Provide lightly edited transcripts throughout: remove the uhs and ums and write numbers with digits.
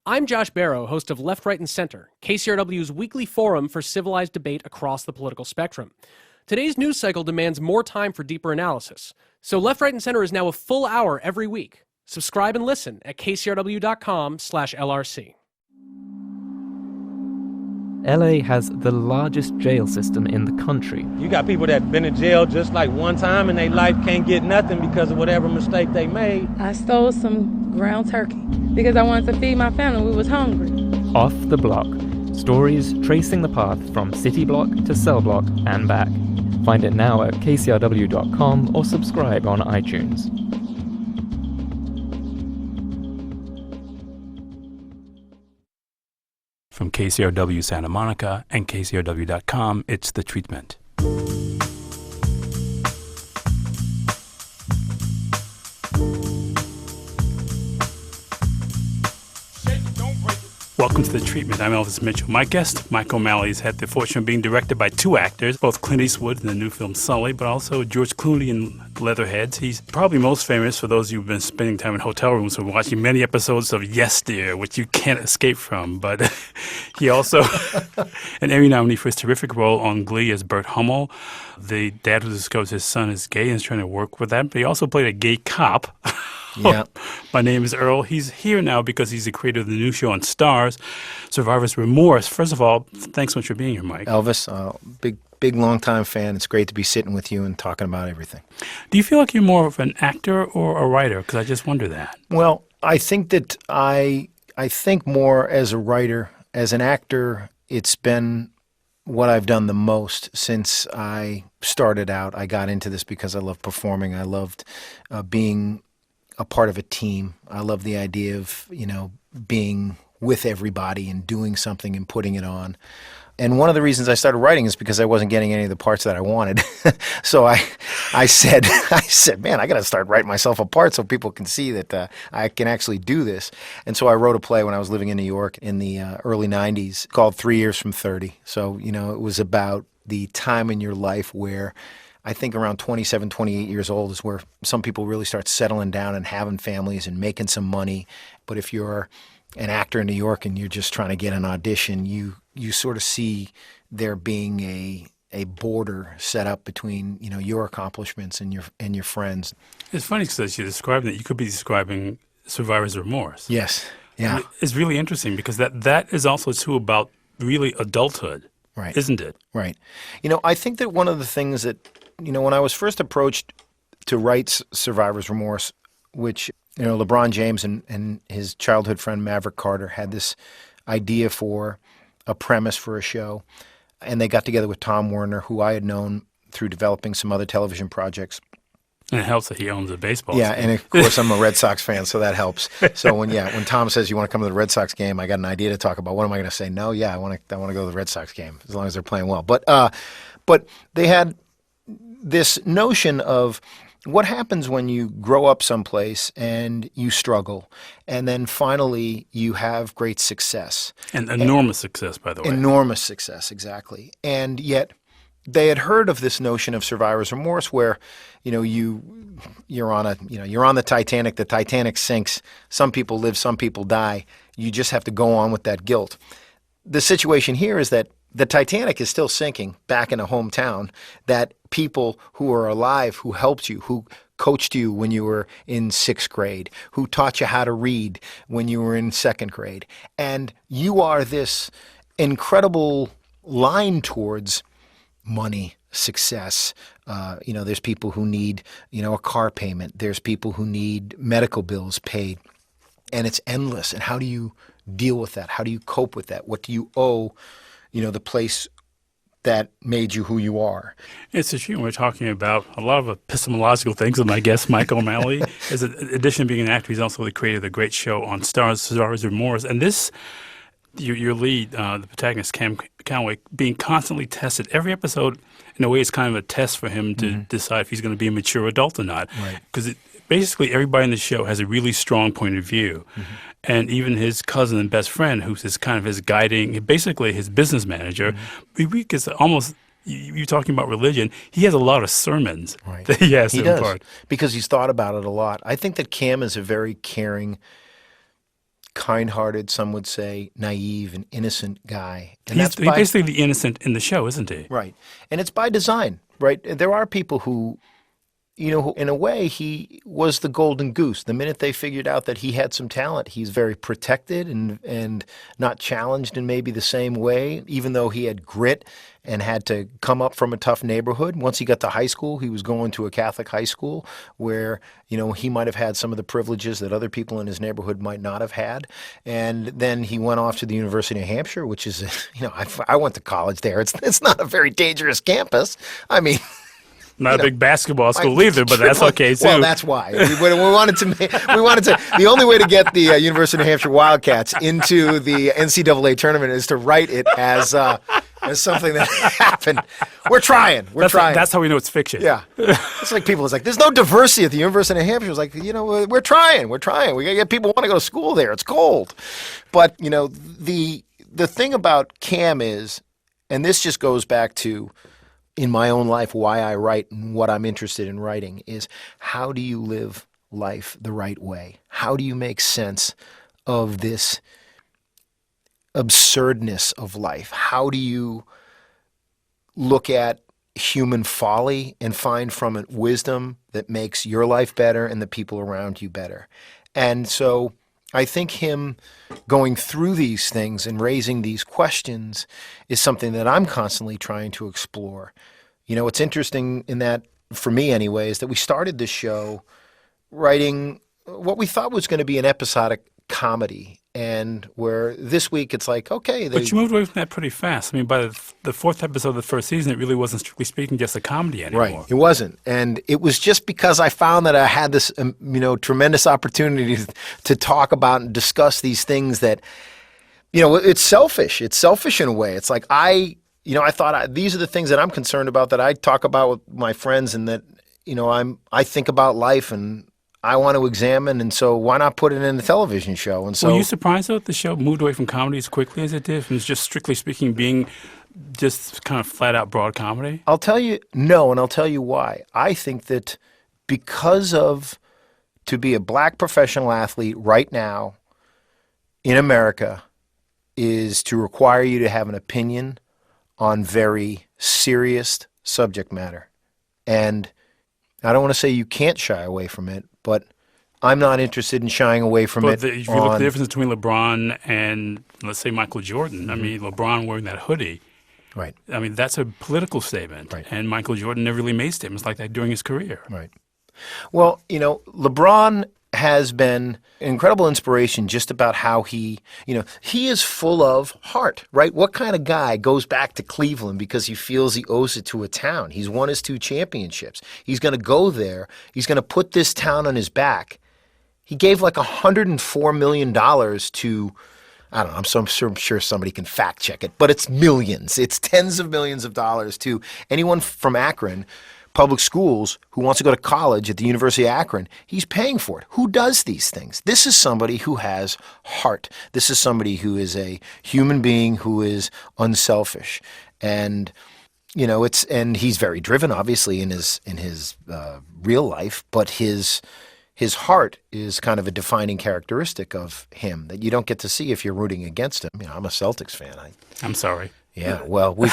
I'm Josh Barrow, host of Left, Right, and Center, KCRW's weekly forum for civilized debate across the political spectrum. Today's news cycle demands more time for deeper analysis, so Left, Right, and Center is now a full hour every week. Subscribe and listen at kcrw.com/LRC. LA has the largest jail system in the country. You got people that been in jail just like one time in their life, can't get nothing because of whatever mistake they made. I stole some ground turkey because I wanted to feed my family. We was hungry. Off the Block. Stories tracing the path from city block to cell block and back. Find it now at kcrw.com or subscribe on iTunes. From KCRW Santa Monica and KCRW.com, it's The Treatment. Welcome to The Treatment. I'm Elvis Mitchell. My guest, Mike O'Malley, has had the fortune of being directed by two actors, both Clint Eastwood in the new film Sully, but also George Clooney in Leatherheads. He's probably most famous for those who've been spending time in hotel rooms and watching many episodes of Yes Dear, which you can't escape from. But he also, an Emmy nominee for his terrific role on Glee as Bert Hummel, the dad who discovers his son is gay and is trying to work with that. But he also played a gay cop. Yeah. My name is Earl. He's here now because he's the creator of the new show on Starz, Survivor's Remorse. First of all, thanks so much for being here, Mike. Elvis, big, long-time fan. It's great to be sitting with you and talking about everything. Do you feel like you're more of an actor or a writer? Because I just wonder that. Well, I think that I think more as a writer. As an actor, it's been what I've done the most since I started out. I got into this because I love performing. I loved being a part of a team. I love the idea of, being with everybody and doing something and putting it on. And one of the reasons I started writing is because I wasn't getting any of the parts that I wanted. So I said, man, I got to start writing myself a part so people can see that I can actually do this. And so I wrote a play when I was living in New York in the early 90s called 3 Years from 30. So, it was about the time in your life where I think around 27, 28 years old is where some people really start settling down and having families and making some money. But if you're an actor in New York and you're just trying to get an audition, you sort of see there being a border set up between your accomplishments and your friends. It's funny because you're describing it, you could be describing Survivor's Remorse. Yes, yeah. It's really interesting because that is also too about really adulthood, right? Isn't it? Right. I think that one of the things that when I was first approached to write Survivor's Remorse, which, LeBron James and his childhood friend Maverick Carter had this idea for a premise for a show, and they got together with Tom Werner, who I had known through developing some other television projects. And it helps that he owns a baseball team. And of course I'm a Red Sox fan, so that helps. So when Tom says you want to come to the Red Sox game, I got an idea to talk about. What am I going to say? No, I want to go to the Red Sox game as long as they're playing well. But they had this notion of what happens when you grow up someplace and you struggle, and then finally you have great success. And enormous success, by the way. Enormous success, exactly. And yet they had heard of this notion of survivor's remorse where, you're on the Titanic, the Titanic sinks, some people live, some people die. You just have to go on with that guilt. The situation here is that the Titanic is still sinking back in a hometown, that people who are alive, who helped you, who coached you when you were in 6th grade, who taught you how to read when you were in 2nd grade. And you are this incredible line towards money, success. There's people who need, a car payment. There's people who need medical bills paid. And it's endless. And how do you deal with that? How do you cope with that? What do you owe the place that made you who you are? It's a shame we're talking about a lot of epistemological things with my guest, Mike O'Malley. In addition to being an actor, he's also the creator of the great show on Starz, Survivor's Remorse. And this, your lead, the protagonist, Cam Conway, being constantly tested. Every episode, in a way, is kind of a test for him to decide if he's going to be a mature adult or not. Because basically everybody in the show has a really strong point of view. Mm-hmm. And even his cousin and best friend, who's his guiding, basically his business manager, because almost, you're talking about religion, he has a lot of sermons that he has to impart. Because he's thought about it a lot. I think that Cam is a very caring, kind-hearted, some would say naive and innocent guy. And He's basically the innocent in the show, isn't he? right. And it's by design, right? There are people who, who, in a way, he was the golden goose. The minute they figured out that he had some talent, he's very protected and not challenged in maybe the same way, even though he had grit and had to come up from a tough neighborhood. Once he got to high school, he was going to a Catholic high school where, he might have had some of the privileges that other people in his neighborhood might not have had. And then he went off to the University of Hampshire, which is, I went to college there. It's not a very dangerous campus. I mean... Not a big basketball school either, but that's okay too. Well, that's why we wanted to. The only way to get the University of New Hampshire Wildcats into the NCAA tournament is to write it as something that happened. We're trying. That's how we know it's fiction. Yeah, it's like people. It's like there's no diversity at the University of New Hampshire. It's like we're trying. We gotta get people want to go to school there. It's cold, but the thing about Cam is, and this just goes back to, in my own life, why I write and what I'm interested in writing is, how do you live life the right way? How do you make sense of this absurdness of life? How do you look at human folly and find from it wisdom that makes your life better and the people around you better? And so I think him going through these things and raising these questions is something that I'm constantly trying to explore. What's interesting in that, for me anyway, is that we started this show writing what we thought was going to be an episodic comedy. And where this week it's like, okay. But you moved away from that pretty fast. I mean, by the fourth episode of the first season, it really wasn't, strictly speaking, just a comedy anymore. Right. It wasn't. And it was just because I found that I had this, tremendous opportunity to talk about and discuss these things that, it's selfish. It's selfish in a way. It's like I thought these are the things that I'm concerned about, that I talk about with my friends, and that, I think about life and I want to examine, and so why not put it in a television show? And so, were you surprised that the show moved away from comedy as quickly as it did, from just strictly speaking being just kind of flat out broad comedy? I'll tell you no, and I'll tell you why. I think that because of, to be a black professional athlete right now in America is to require you to have an opinion on very serious subject matter. And I don't want to say you can't shy away from it, but I'm not interested in shying away from it. If you look at the difference between LeBron and, let's say, Michael Jordan, I mean, LeBron wearing that hoodie, right? I mean, that's a political statement. Right. And Michael Jordan never really made statements like that during his career. Right. Well, LeBron has been an incredible inspiration just about how he is full of heart, right? What kind of guy goes back to Cleveland because he feels he owes it to a town? He's won his 2 championships. He's going to go there. He's going to put this town on his back. He gave like $104 million to, I don't know, I'm sure somebody can fact check it, but it's millions. It's tens of millions of dollars to anyone from Akron public schools who wants to go to college at the University of Akron. He's paying for it. Who does these things? This is somebody who has heart. This is somebody who is a human being who is unselfish. And and he's very driven, obviously, in his real life, but his heart is kind of a defining characteristic of him that you don't get to see if you're rooting against him. I'm a Celtics fan. I'm sorry. Yeah, well, we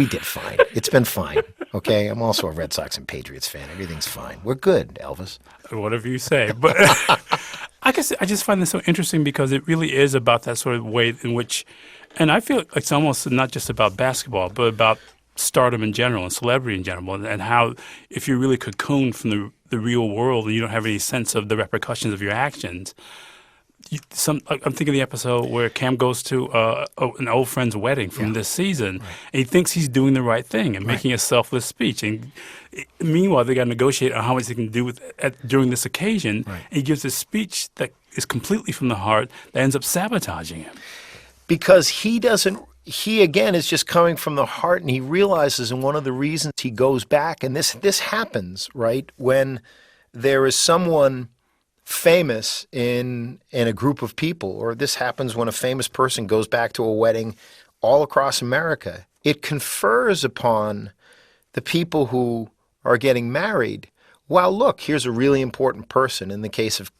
did fine. It's been fine. Okay, I'm also a Red Sox and Patriots fan. Everything's fine. We're good, Elvis. Whatever you say. But I guess I just find this so interesting because it really is about that sort of way in which, and I feel like it's almost not just about basketball, but about stardom in general and celebrity in general, and how if you're really cocooned from the real world and you don't have any sense of the repercussions of your actions. I'm thinking of the episode where Cam goes to an old friend's wedding from this season, and he thinks he's doing the right thing and making a selfless speech. And meanwhile, they got to negotiate on how much they can do during this occasion. Right. And he gives a speech that is completely from the heart that ends up sabotaging him. Because he again is just coming from the heart, and he realizes, and one of the reasons he goes back, and this happens, right, when there is someone famous in a group of people, or this happens when a famous person goes back to a wedding all across America. It confers upon the people who are getting married, wow, look, here's a really important person. In the case of,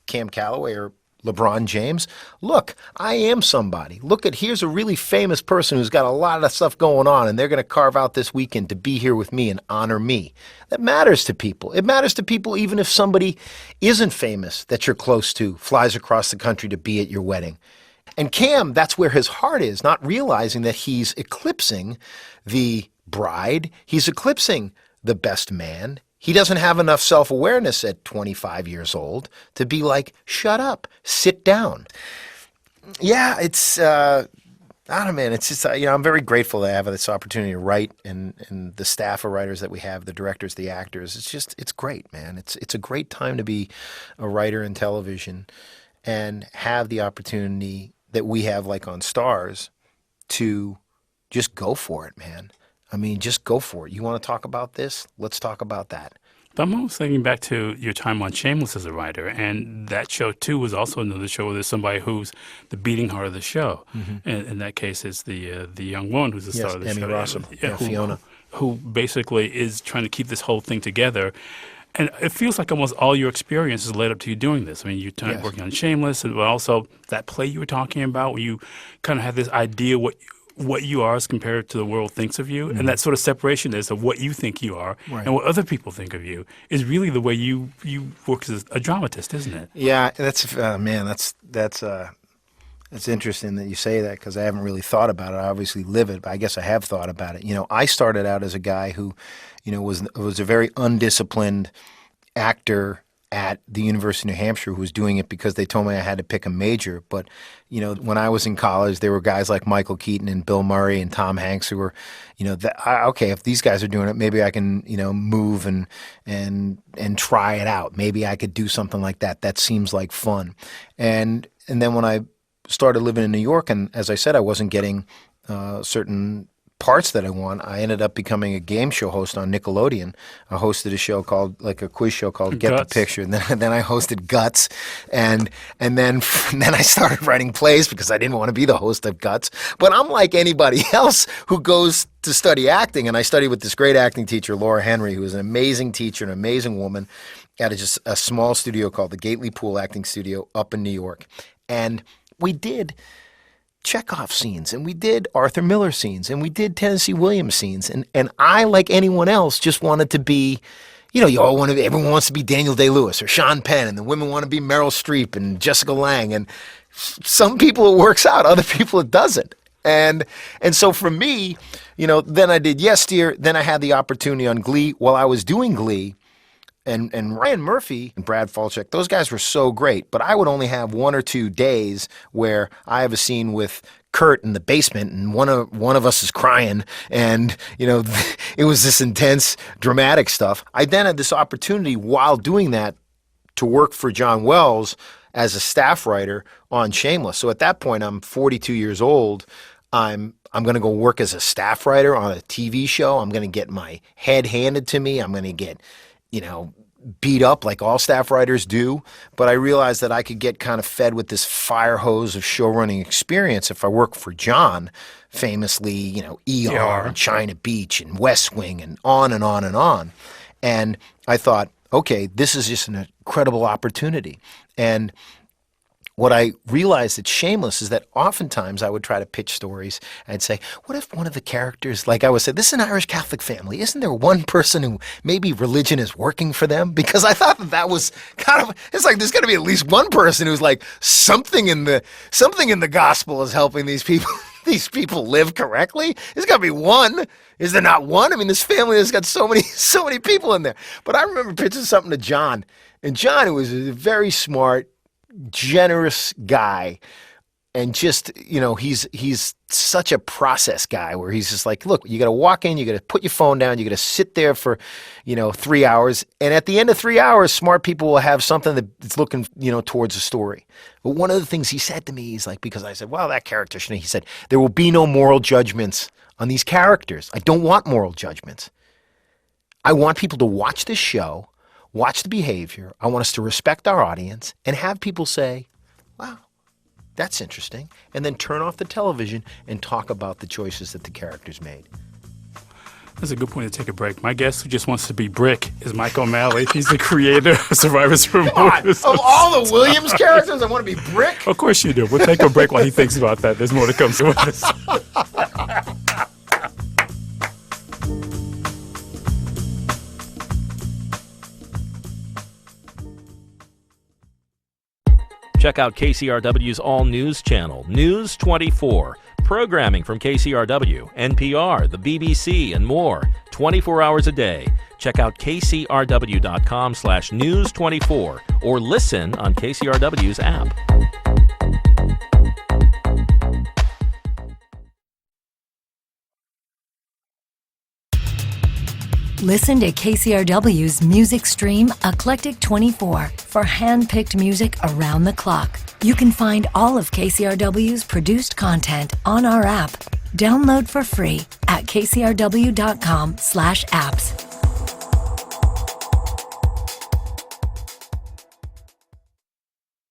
Cam Calloway or LeBron James. Look, I am somebody. Here's a really famous person who's got a lot of stuff going on, and they're going to carve out this weekend to be here with me and honor me. That matters to people. It matters to people even if somebody isn't famous that you're close to, flies across the country to be at your wedding. And Cam, that's where his heart is, not realizing that he's eclipsing the bride. He's eclipsing the best man. He doesn't have enough self-awareness at 25 years old to be like, shut up, sit down. Yeah, it's, I don't know, man. It's just, I'm very grateful to have this opportunity to write and the staff of writers that we have, the directors, the actors. It's great, man. It's a great time to be a writer in television and have the opportunity that we have like on Stars to just go for it, man. I mean, just go for it. You want to talk about this? Let's talk about that. But I'm almost thinking back to your time on Shameless as a writer, and that show, too, was also another show where there's somebody who's the beating heart of the show. Mm-hmm. And in that case, it's the young woman who's the star of the Emmy show. Rossum. Fiona. Who basically is trying to keep this whole thing together. And it feels like almost all your experience has led up to you doing this. I mean, you're working on Shameless, but also that play you were talking about where you kind of have this idea what you are as compared to the world thinks of you. Mm-hmm. And that sort of separation is of what you think you are and what other people think of you is really the way you work as a dramatist, isn't it? Yeah, that's it's interesting that you say that because I haven't really thought about it. I obviously live it, but I guess I have thought about it. I started out as a guy who, was a very undisciplined actor at the University of New Hampshire who was doing it because they told me I had to pick a major. But, when I was in college, there were guys like Michael Keaton and Bill Murray and Tom Hanks who were, okay, if these guys are doing it, maybe I can, move and try it out. Maybe I could do something like that. That seems like fun. And then when I started living in New York, and as I said, I wasn't getting certain parts that I want, I ended up becoming a game show host on Nickelodeon. I hosted a show called, like a quiz show called Get Guts. the Picture. And then I hosted Guts. And then I started writing plays because I didn't want to be the host of Guts. But I'm like anybody else who goes to study acting. And I studied with this great acting teacher, Laura Henry, who was an amazing teacher, an amazing woman, at just a small studio called the Gately Pool Acting Studio up in New York. And we did Chekhov scenes, and we did Arthur Miller scenes, and we did Tennessee Williams scenes, and I, like anyone else, just wanted to be, everyone wants to be Daniel Day-Lewis or Sean Penn, and the women want to be Meryl Streep and Jessica Lange, and some people it works out, other people it doesn't. And so for me, then I did Yes Dear, then I had the opportunity on Glee. While I was doing Glee, and Ryan Murphy and Brad Falchuk, those guys were so great, but I would only have 1 or 2 days where I have a scene with Kurt in the basement and one of us is crying and, it was this intense, dramatic stuff. I then had this opportunity while doing that to work for John Wells as a staff writer on Shameless. So at that point, I'm 42 years old. I'm going to go work as a staff writer on a TV show. I'm going to get my head handed to me. I'm going to get beat up like all staff writers do. But I realized that I could get kind of fed with this fire hose of show running experience if I work for John, famously, ER and China Beach and West Wing and on and on and on. And I thought, okay, this is just an incredible opportunity. And what I realized at Shameless is that oftentimes I would try to pitch stories. I'd say, what if one of the characters, like I would say, this is an Irish Catholic family. Isn't there one person who maybe religion is working for them? Because I thought that was kind of, it's like there's got to be at least one person who's like something in the gospel is helping these people live correctly. There's got to be one. Is there not one? I mean, this family has got so many people in there. But I remember pitching something to John, and John, who was a very smart, generous guy, and just he's such a process guy where he's just like, look, you got to walk in, you got to put your phone down, you got to sit there for 3 hours, and at the end of 3 hours, smart people will have something that's looking towards a story. But one of the things he said to me, he's like, because I said, well, that character, he said, there will be no moral judgments on these characters. I don't want moral judgments. I want people to watch this show, watch the behavior. I want us to respect our audience and have people say, wow, that's interesting. And then turn off the television and talk about the choices that the characters made. That's a good point to take a break. My guest who just wants to be Brick is Mike O'Malley. He's the creator of Survivor's Remorse. Of all the Williams characters, I want to be Brick? Of course you do. We'll take a break while he thinks about that. There's more to come. So with us. Check out KCRW's all-news channel, News 24. Programming from KCRW, NPR, the BBC, and more, 24 hours a day. Check out kcrw.com/news24 or listen on KCRW's app. Listen to KCRW's music stream Eclectic 24 for hand-picked music around the clock. You can find all of KCRW's produced content on our app. Download for free at kcrw.com/apps.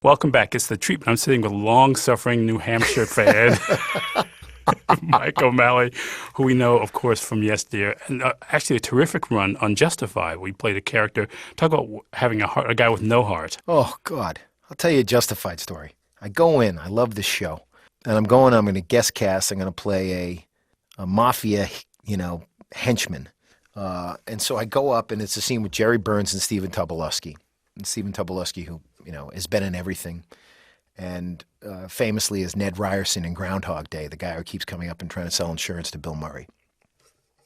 Welcome back. It's The Treatment. I'm sitting with long-suffering New Hampshire fan, Mike O'Malley, who we know, of course, from Yes Dear, and actually a terrific run on Justified. We played a character. Talk about having a guy with no heart. Oh, God. I'll tell you a Justified story. I go in. I love this show. And I'm going to guest cast. I'm going to play a mafia, henchman. And so I go up, and it's a scene with Jerry Burns and Stephen Tobolowsky. And Stephen Tobolowsky, who, has been in everything. And famously is Ned Ryerson in Groundhog Day, the guy who keeps coming up and trying to sell insurance to Bill Murray.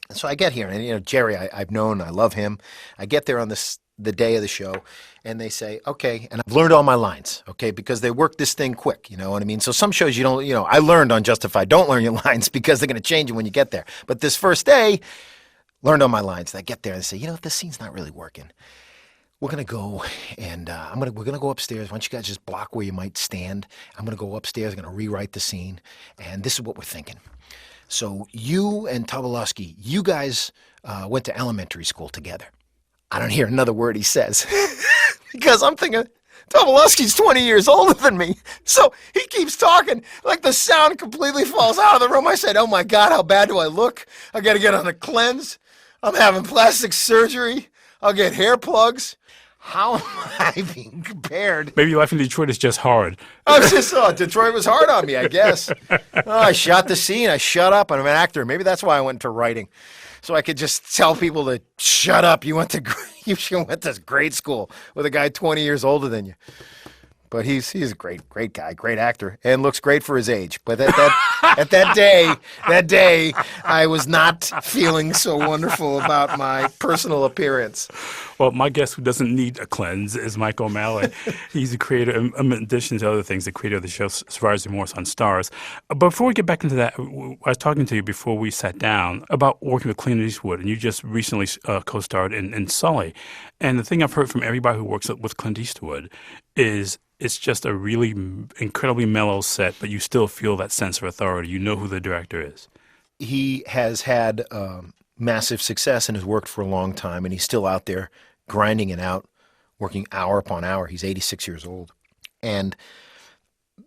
And so I get here, and Jerry, I've known, I love him. I get there on the day of the show, and they say, okay, and I've learned all my lines, okay, because they work this thing quick, you know what I mean? So some shows you don't, I learned on Justified, don't learn your lines because they're going to change them when you get there. But this first day, learned all my lines. And I get there and they say, if this scene's not really working, we're going to go and we're going to go upstairs. Why don't you guys just block where you might stand? I'm going to go upstairs. I'm going to rewrite the scene. And this is what we're thinking. So you and Tobolowsky, you guys went to elementary school together. I don't hear another word he says because I'm thinking Tobolowsky's 20 years older than me. So he keeps talking like the sound completely falls out of the room. I said, oh my God, how bad do I look? I got to get on a cleanse. I'm having plastic surgery. I'll get hair plugs. How am I being compared? Maybe life in Detroit is just hard. Detroit was hard on me, I guess. I shot the scene. I shut up. I'm an actor. Maybe that's why I went into writing. So I could just tell people to shut up. You went to grade school with a guy 20 years older than you. But he's a great guy, great actor, and looks great for his age. But that day, I was not feeling so wonderful about my personal appearance. Well, my guest who doesn't need a cleanse is Mike O'Malley. He's the creator, in addition to other things, the creator of the show Survivor's Remorse on Starz. But before we get back into that, I was talking to you before we sat down about working with Clint Eastwood, and you just recently co-starred in Sully. And the thing I've heard from everybody who works with Clint Eastwood is it's just a really incredibly mellow set, but you still feel that sense of authority. You know who the director is. He has had massive success and has worked for a long time, and he's still out there grinding it out, working hour upon hour. He's 86 years old. And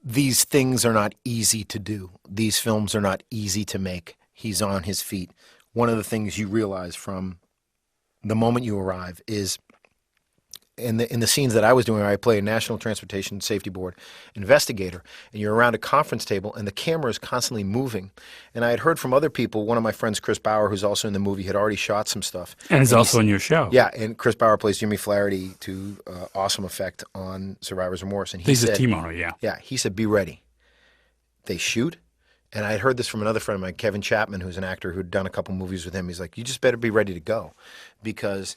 these things are not easy to do. These films are not easy to make. He's on his feet. One of the things you realize from the moment you arrive is in the scenes that I was doing, where I play a National Transportation Safety Board investigator, and you're around a conference table, and the camera is constantly moving. And I had heard from other people, one of my friends, Chris Bauer, who's also in the movie, had already shot some stuff. And is also in your show. Yeah, and Chris Bauer plays Jimmy Flaherty to awesome effect on Survivor's Remorse. And he's a team owner, yeah. Yeah, he said, be ready. They shoot. And I had heard this from another friend of mine, Kevin Chapman, who's an actor who'd done a couple movies with him. He's like, you just better be ready to go because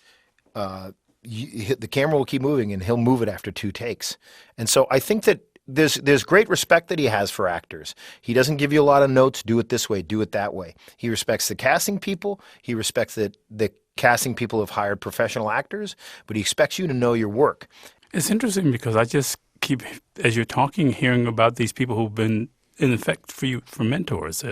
the camera will keep moving and he'll move it after 2 takes. And so I think that there's great respect that he has for actors. He doesn't give you a lot of notes, do it this way, do it that way. He respects the casting people. He respects the casting people have hired professional actors, but he expects you to know your work. It's interesting because I just keep, as you're talking, hearing about these people who've been in effect for you for mentors,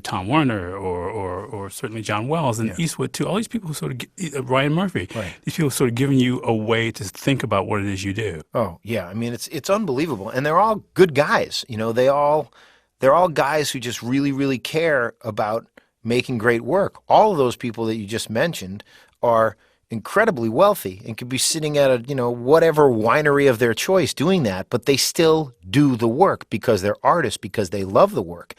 Tom Werner or certainly John Wells and Eastwood too. All these people who sort of Ryan Murphy. Right. These people sort of giving you a way to think about what it is you do. Oh yeah, I mean it's unbelievable, and they're all good guys. You know, they're all guys who just really care about making great work. All of those people that you just mentioned are incredibly wealthy and could be sitting at a, whatever winery of their choice doing that, but they still do the work because they're artists, because they love the work.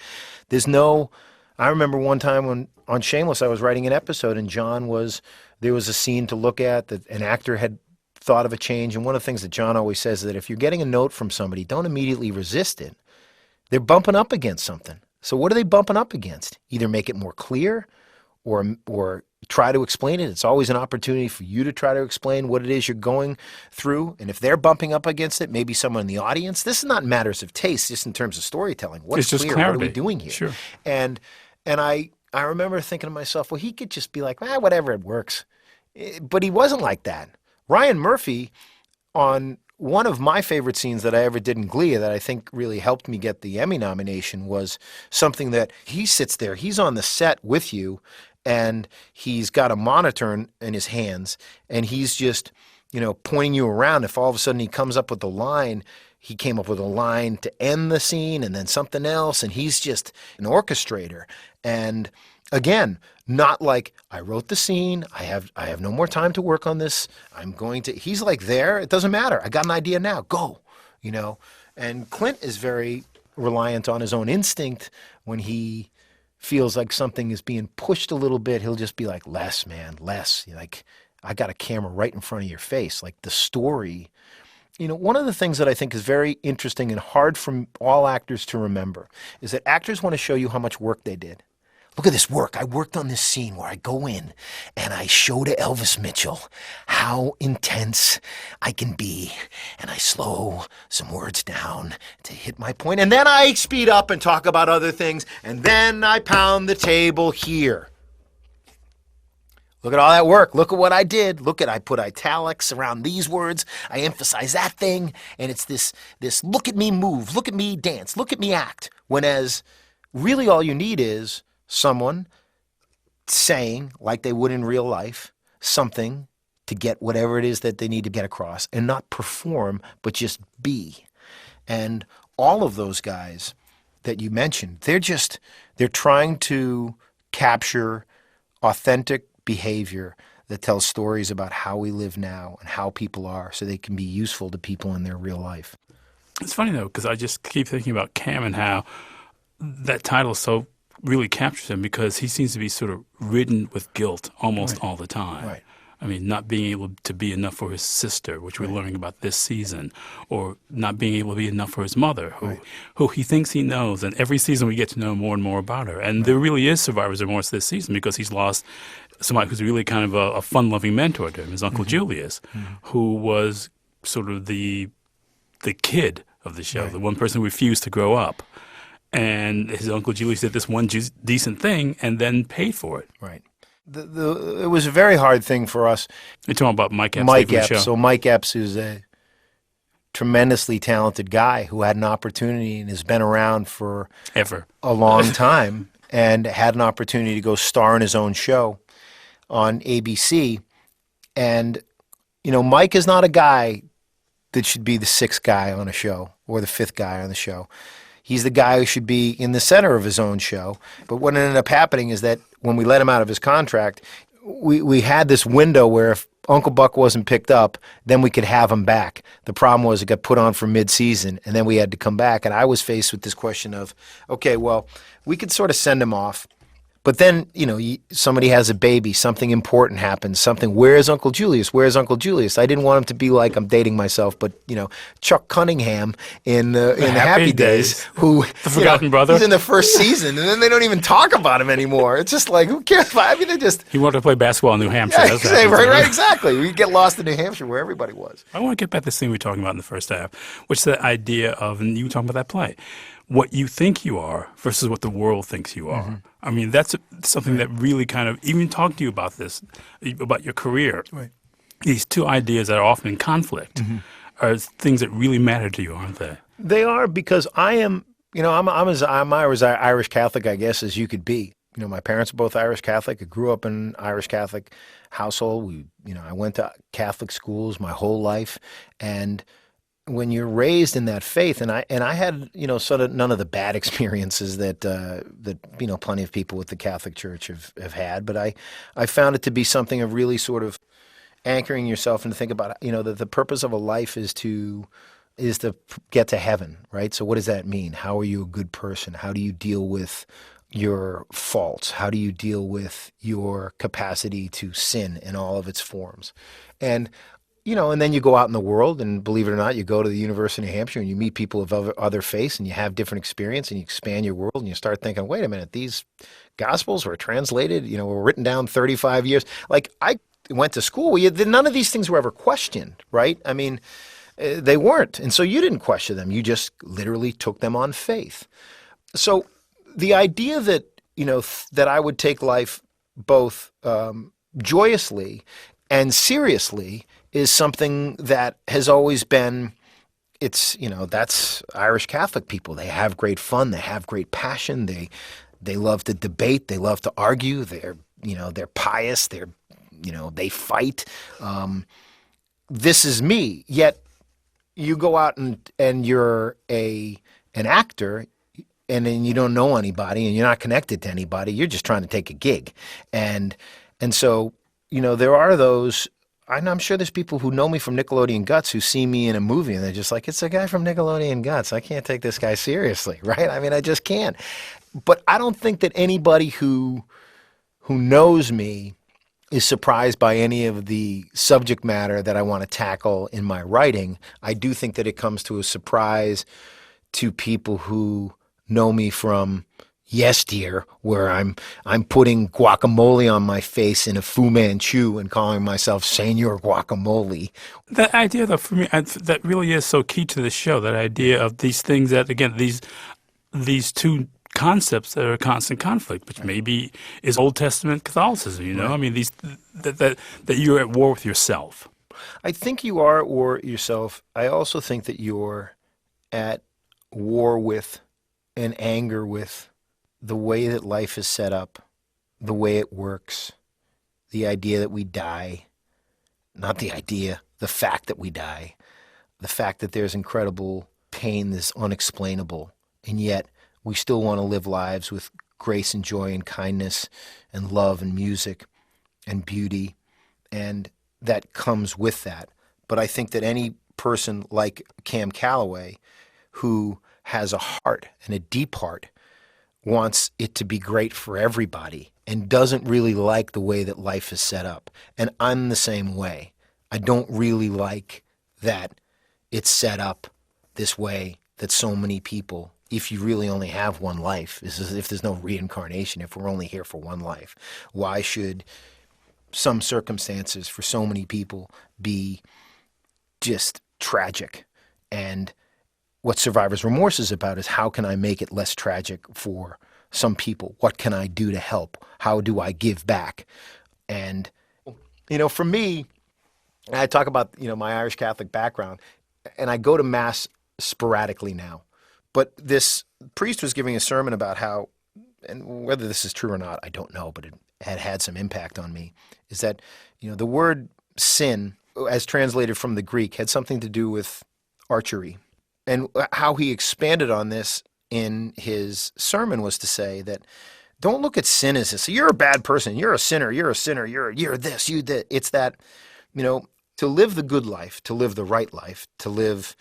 I remember one time when on Shameless I was writing an episode and there was a scene to look at that an actor had thought of a change, and one of the things that John always says is that if you're getting a note from somebody, don't immediately resist it. They're bumping up against something. So what are they bumping up against? Either make it more clear or try to explain it. It's always an opportunity for you to try to explain what it is you're going through. And if they're bumping up against it, maybe someone in the audience. This is not matters of taste, just in terms of storytelling. What's just clear? clarity. What are we doing here? Sure. And I remember thinking to myself, well, he could just be like, whatever, it works. But he wasn't like that. Ryan Murphy, on one of my favorite scenes that I ever did in Glee that I think really helped me get the Emmy nomination, was something that he sits there, he's on the set with you, and he's got a monitor in his hands, and he's just, pointing you around. If all of a sudden he comes up with a line, he came up with a line to end the scene and then something else, and he's just an orchestrator. And again, not like, I wrote the scene, I have no more time to work on this, he's like, there, it doesn't matter, I got an idea now, go, And Clint is very reliant on his own instinct. When he feels like something is being pushed a little bit, he'll just be like, less, man, less. Like, I got a camera right in front of your face. Like, the story. One of the things that I think is very interesting and hard for all actors to remember is that actors want to show you how much work they did. Look at this work. I worked on this scene where I go in and I show to Elvis Mitchell how intense I can be, and I slow some words down to hit my point, and then I speed up and talk about other things, and then I pound the table here. Look at all that work. Look at what I did. I put italics around these words. I emphasize that thing, and it's this look at me move, look at me dance, look at me act. Whereas really all you need is someone saying, like they would in real life, something to get whatever it is that they need to get across, and not perform, but just be. And all of those guys that you mentioned, they're trying to capture authentic behavior that tells stories about how we live now and how people are, so they can be useful to people in their real life. It's funny, though, because I just keep thinking about Cam and how that title so really captures him, because he seems to be sort of ridden with guilt almost all the time. Right. I mean, not being able to be enough for his sister, which we're learning about this season, or not being able to be enough for his mother, who he thinks he knows. And every season we get to know more and more about her. And there really is survivor's remorse this season, because he's lost somebody who's really kind of a fun-loving mentor to him, his Uncle Julius, who was sort of the kid of the show, the one person who refused to grow up. And his Uncle Julius did this one decent thing and then paid for it. Right. It was a very hard thing for us. You're talking about Mike Epps. Mike Epps. So Mike Epps is a tremendously talented guy who had an opportunity and has been around for a long time, and had an opportunity to go star in his own show on ABC. And, Mike is not a guy that should be the sixth guy on a show or the fifth guy on the show. He's the guy who should be in the center of his own show. But what ended up happening is that when we let him out of his contract, we had this window where if Uncle Buck wasn't picked up, then we could have him back. The problem was it got put on for mid-season, and then we had to come back. And I was faced with this question of, okay, well, we could sort of send him off. But then, somebody has a baby, something important happens, where's Uncle Julius? Where's Uncle Julius? I didn't want him to be like, I'm dating myself, but, Chuck Cunningham in the Happy Days, who, the forgotten brother. He's in the first season, and then they don't even talk about him anymore. It's just like, who cares? I mean, He wanted to play basketball in New Hampshire. Yeah, right, exactly. We get lost in New Hampshire where everybody was. I want to get back to this thing we were talking about in the first half, which is the idea of, and you were talking about that play, what you think you are versus what the world thinks you are. I mean, that's something that really kind of, even talking to you about this, about your career, these two ideas that are often in conflict are things that really matter to you, aren't they? They are, because I am, I'm as Irish Catholic, I guess, as you could be. My parents are both Irish Catholic. I grew up in an Irish Catholic household. I went to Catholic schools my whole life, and when you're raised in that faith, and I had, sort of none of the bad experiences that plenty of people with the Catholic Church have had, but I found it to be something of really sort of anchoring yourself and to think about, that the purpose of a life is to get to heaven, right? So what does that mean? How are you a good person? How do you deal with your faults? How do you deal with your capacity to sin in all of its forms? And and then you go out in the world, and believe it or not, you go to the University of New Hampshire and you meet people of other faiths, and you have different experience, and you expand your world, and you start thinking, wait a minute, these Gospels were translated, were written down 35 years. Like, I went to school, none of these things were ever questioned, right? I mean, they weren't. And so you didn't question them. You just literally took them on faith. So the idea that, that I would take life both joyously and seriously is something that has always been, that's Irish Catholic people. They have great fun. They have great passion. They love to debate. They love to argue. They're pious. They fight. This is me. Yet you go out and you're an actor, and then you don't know anybody and you're not connected to anybody. You're just trying to take a gig. And so, there are those, and I'm sure there's people who know me from Nickelodeon Guts who see me in a movie and they're just like, it's the guy from Nickelodeon Guts. I can't take this guy seriously, right? I mean, I just can't. But I don't think that anybody who knows me is surprised by any of the subject matter that I want to tackle in my writing. I do think that it comes to a surprise to people who know me from Yes Dear, where I'm putting guacamole on my face in a Fu Manchu and calling myself Senor Guacamole. That idea, though, for me, that really is so key to the show, that idea of these things that, again, these two concepts that are a constant conflict, which maybe is Old Testament Catholicism, Right. I mean, that you're at war with yourself. I think you are at war with yourself. I also think that you're at war with and anger with the way that life is set up, the way it works, the idea that we die, not the idea, the fact that we die, the fact that there's incredible pain that's unexplainable, and yet we still want to live lives with grace and joy and kindness and love and music and beauty, and that comes with that. But I think that any person like Cam Calloway who has a heart and a deep heart wants it to be great for everybody and doesn't really like the way that life is set up. And I'm the same way. I don't really like that it's set up this way, that so many people, if you really only have one life, if there's no reincarnation, if we're only here for one life, why should some circumstances for so many people be just tragic? And what Survivor's Remorse is about is, how can I make it less tragic for some people? What can I do to help? How do I give back? And, for me, I talk about, my Irish Catholic background, and I go to Mass sporadically now. But this priest was giving a sermon about how, and whether this is true or not, I don't know, but it had some impact on me, is that, the word sin, as translated from the Greek, had something to do with archery. And how he expanded on this in his sermon was to say that, don't look at sin as this. You're a bad person. You're a sinner. You're this, you that. It's that, to live the good life, to live the right life, to live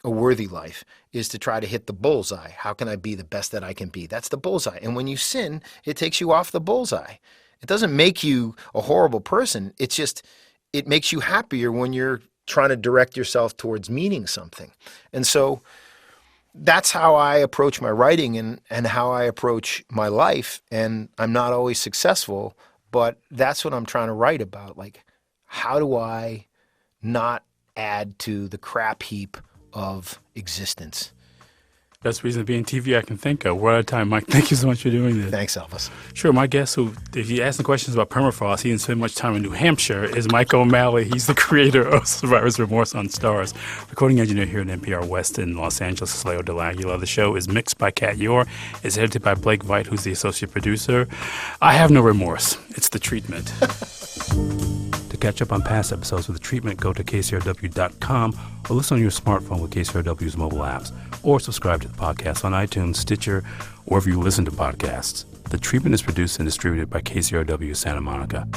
a worthy life is to try to hit the bullseye. How can I be the best that I can be? That's the bullseye. And when you sin, it takes you off the bullseye. It doesn't make you a horrible person. It's just, it makes you happier when you're trying to direct yourself towards meaning something. And so that's how I approach my writing and how I approach my life. And I'm not always successful, but that's what I'm trying to write about. Like, how do I not add to the crap heap of existence? Best reason to be in TV I can think of. We're out of time, Mike. Thank you so much for doing this. Thanks, Elvis. Sure. My guest, who, if you ask the questions about permafrost, he didn't spend much time in New Hampshire, is Mike O'Malley. He's the creator of Survivor's Remorse on Stars. Recording engineer here at NPR West in Los Angeles is Leo DeLaguila. The show is mixed by Kat Yor. It's edited by Blake Veit, who's the associate producer. I have no remorse. It's the treatment. catch up on past episodes of The Treatment, go to KCRW.com or listen on your smartphone with KCRW's mobile apps, or subscribe to the podcast on iTunes, Stitcher, or wherever you listen to podcasts. The Treatment is produced and distributed by KCRW Santa Monica.